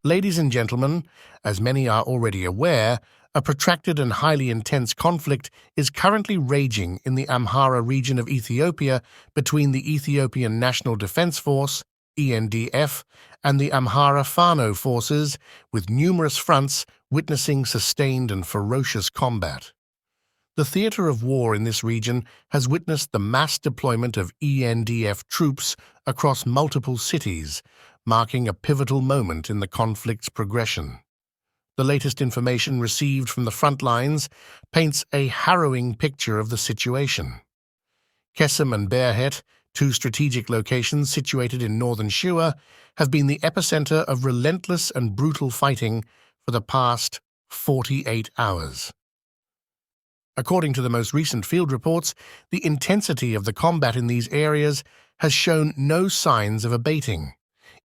Ladies and gentlemen, as many are already aware, a protracted and highly intense conflict is currently raging in the Amhara region of Ethiopia between the Ethiopian National Defense Force, ENDF, and the Amhara Fano forces, with numerous fronts witnessing sustained and ferocious combat. The theater of war in this region has witnessed the mass deployment of ENDF troops across multiple cities, marking a pivotal moment in the conflict's progression. The latest information received from the front lines paints a harrowing picture of the situation. Kesem and Berhet, two strategic locations situated in northern Shewa, have been the epicenter of relentless and brutal fighting for the past 48 hours. According to the most recent field reports, the intensity of the combat in these areas has shown no signs of abating.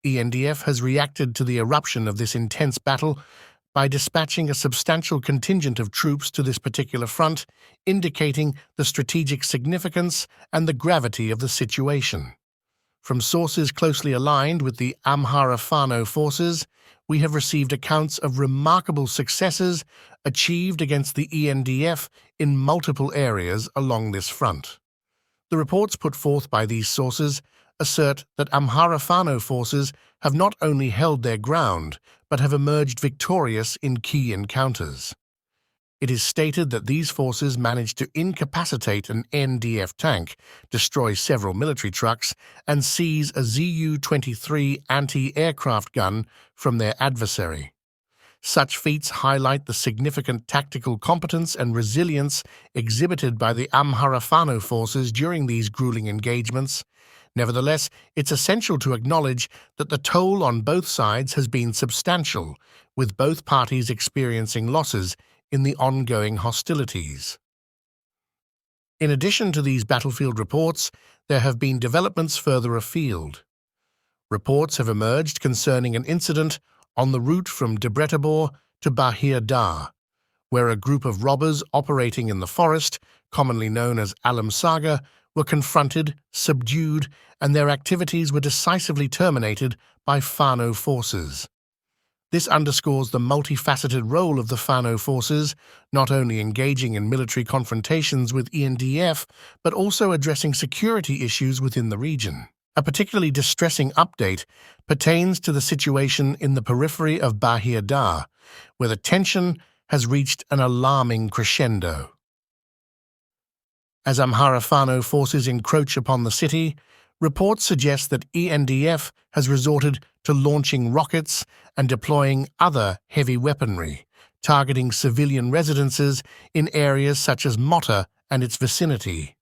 ENDF has reacted to the eruption of this intense battle by dispatching a substantial contingent of troops to this particular front, indicating the strategic significance and the gravity of the situation. From sources closely aligned with the Amhara Fano forces, we have received accounts of remarkable successes achieved against the ENDF in multiple areas along this front. The reports put forth by these sources assert that Amhara Fano forces have not only held their ground, but have emerged victorious in key encounters. It is stated that these forces managed to incapacitate an NDF tank, destroy several military trucks, and seize a Zu-23 anti-aircraft gun from their adversary. Such feats highlight the significant tactical competence and resilience exhibited by the Amhara Fano forces during these grueling engagements. Nevertheless, it's essential to acknowledge that the toll on both sides has been substantial, with both parties experiencing losses in the ongoing hostilities. In addition to these battlefield reports, there have been developments further afield. Reports have emerged concerning an incident on the route from Debretabor to Bahir Dar, where a group of robbers operating in the forest, commonly known as Alam Saga, were confronted, subdued, and their activities were decisively terminated by Fano forces. This underscores the multifaceted role of the Fano forces, not only engaging in military confrontations with ENDF, but also addressing security issues within the region. A particularly distressing update pertains to the situation in the periphery of Bahir Dar, where the tension has reached an alarming crescendo. As Amhara Fano forces encroach upon the city, reports suggest that ENDF has resorted to launching rockets and deploying other heavy weaponry, targeting civilian residences in areas such as Mota and its vicinity.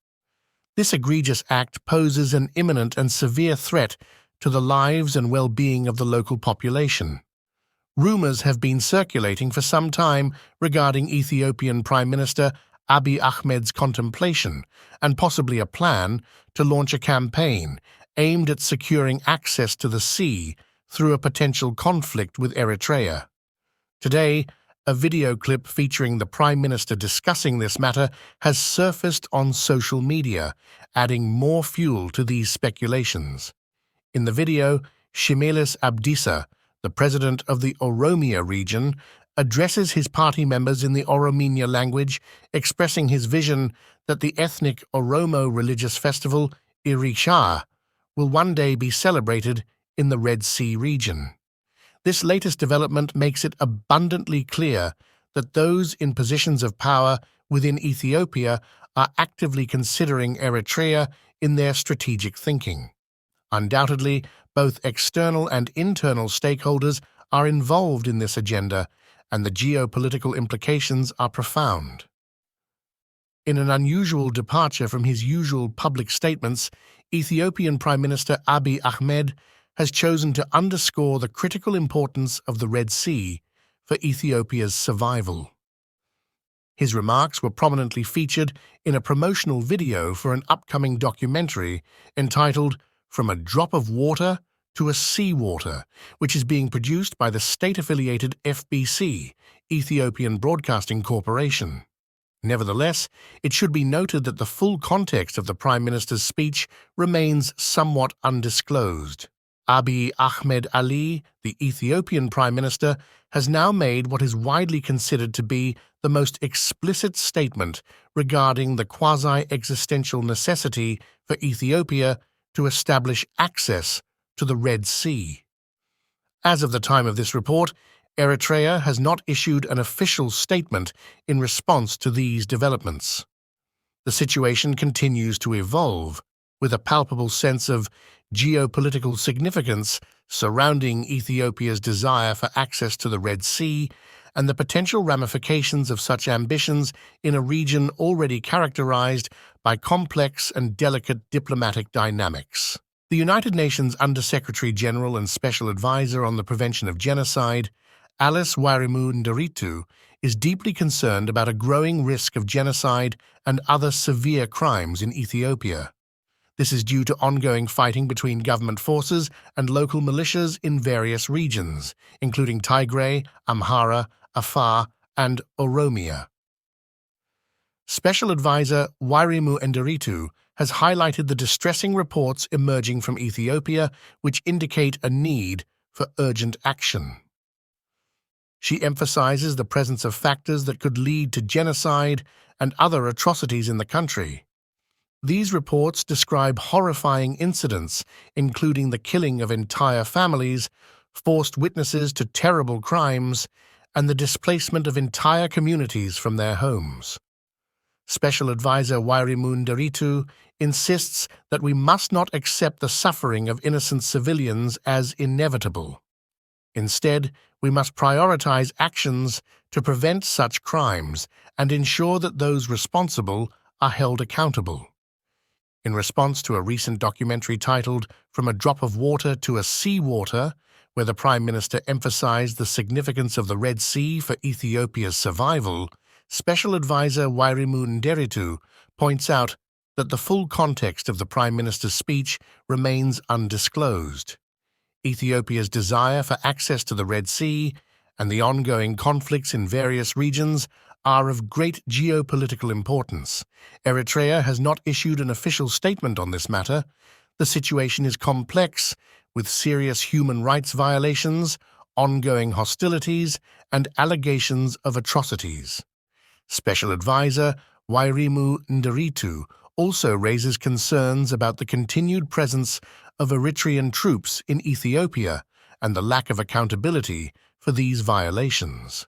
This egregious act poses an imminent and severe threat to the lives and well-being of the local population. Rumors have been circulating for some time regarding Ethiopian Prime Minister Abiy Ahmed's contemplation and possibly a plan to launch a campaign aimed at securing access to the sea through a potential conflict with Eritrea. Today, a video clip featuring the Prime Minister discussing this matter has surfaced on social media, adding more fuel to these speculations. In the video, Shimelis Abdissa, the president of the Oromia region, addresses his party members in the Oromia language, expressing his vision that the ethnic Oromo religious festival, Irisha, will one day be celebrated in the Red Sea region. This latest development makes it abundantly clear that those in positions of power within Ethiopia are actively considering Eritrea in their strategic thinking. Undoubtedly, both external and internal stakeholders are involved in this agenda, and the geopolitical implications are profound. In an unusual departure from his usual public statements, Ethiopian Prime Minister Abiy Ahmed has chosen to underscore the critical importance of the Red Sea for Ethiopia's survival. His remarks were prominently featured in a promotional video for an upcoming documentary entitled "From a Drop of Water to a Seawater," which is being produced by the state-affiliated FBC, Ethiopian Broadcasting Corporation. Nevertheless, it should be noted that the full context of the Prime Minister's speech remains somewhat undisclosed. Abiy Ahmed Ali, the Ethiopian Prime Minister, has now made what is widely considered to be the most explicit statement regarding the quasi-existential necessity for Ethiopia to establish access to the Red Sea. As of the time of this report, Eritrea has not issued an official statement in response to these developments. The situation continues to evolve, with a palpable sense of geopolitical significance surrounding Ethiopia's desire for access to the Red Sea and the potential ramifications of such ambitions in a region already characterized by complex and delicate diplomatic dynamics. The United Nations Under-Secretary-General and Special Advisor on the Prevention of Genocide, Alice Wairimu Nderitu, is deeply concerned about a growing risk of genocide and other severe crimes in Ethiopia. This is due to ongoing fighting between government forces and local militias in various regions, including Tigray, Amhara, Afar, and Oromia. Special Advisor Wairimu Nderitu has highlighted the distressing reports emerging from Ethiopia which indicate a need for urgent action. She emphasizes the presence of factors that could lead to genocide and other atrocities in the country. These reports describe horrifying incidents, including the killing of entire families, forced witnesses to terrible crimes, and the displacement of entire communities from their homes. Special Advisor Wairimu Nderitu insists that we must not accept the suffering of innocent civilians as inevitable. Instead, we must prioritize actions to prevent such crimes and ensure that those responsible are held accountable. In response to a recent documentary titled From a Drop of Water to a Sea Water, where the Prime Minister emphasized the significance of the Red Sea for Ethiopia's survival, Special Advisor Wairimu Nderitu points out that the full context of the Prime Minister's speech remains undisclosed. Ethiopia's desire for access to the Red Sea and the ongoing conflicts in various regions are of great geopolitical importance. Eritrea has not issued an official statement on this matter. The situation is complex, with serious human rights violations, ongoing hostilities, and allegations of atrocities. Special Advisor Wairimu Nderitu also raises concerns about the continued presence of Eritrean troops in Ethiopia and the lack of accountability for these violations.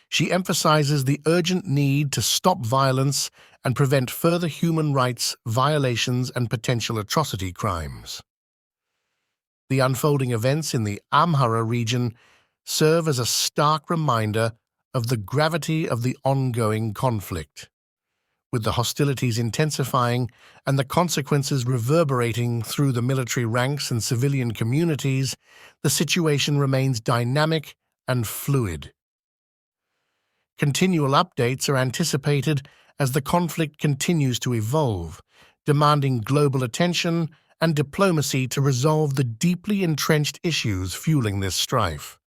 She emphasizes the urgent need to stop violence and prevent further human rights violations and potential atrocity crimes. The unfolding events in the Amhara region serve as a stark reminder of the gravity of the ongoing conflict. With the hostilities intensifying and the consequences reverberating through the military ranks and civilian communities, the situation remains dynamic and fluid. Continual updates are anticipated as the conflict continues to evolve, demanding global attention and diplomacy to resolve the deeply entrenched issues fueling this strife.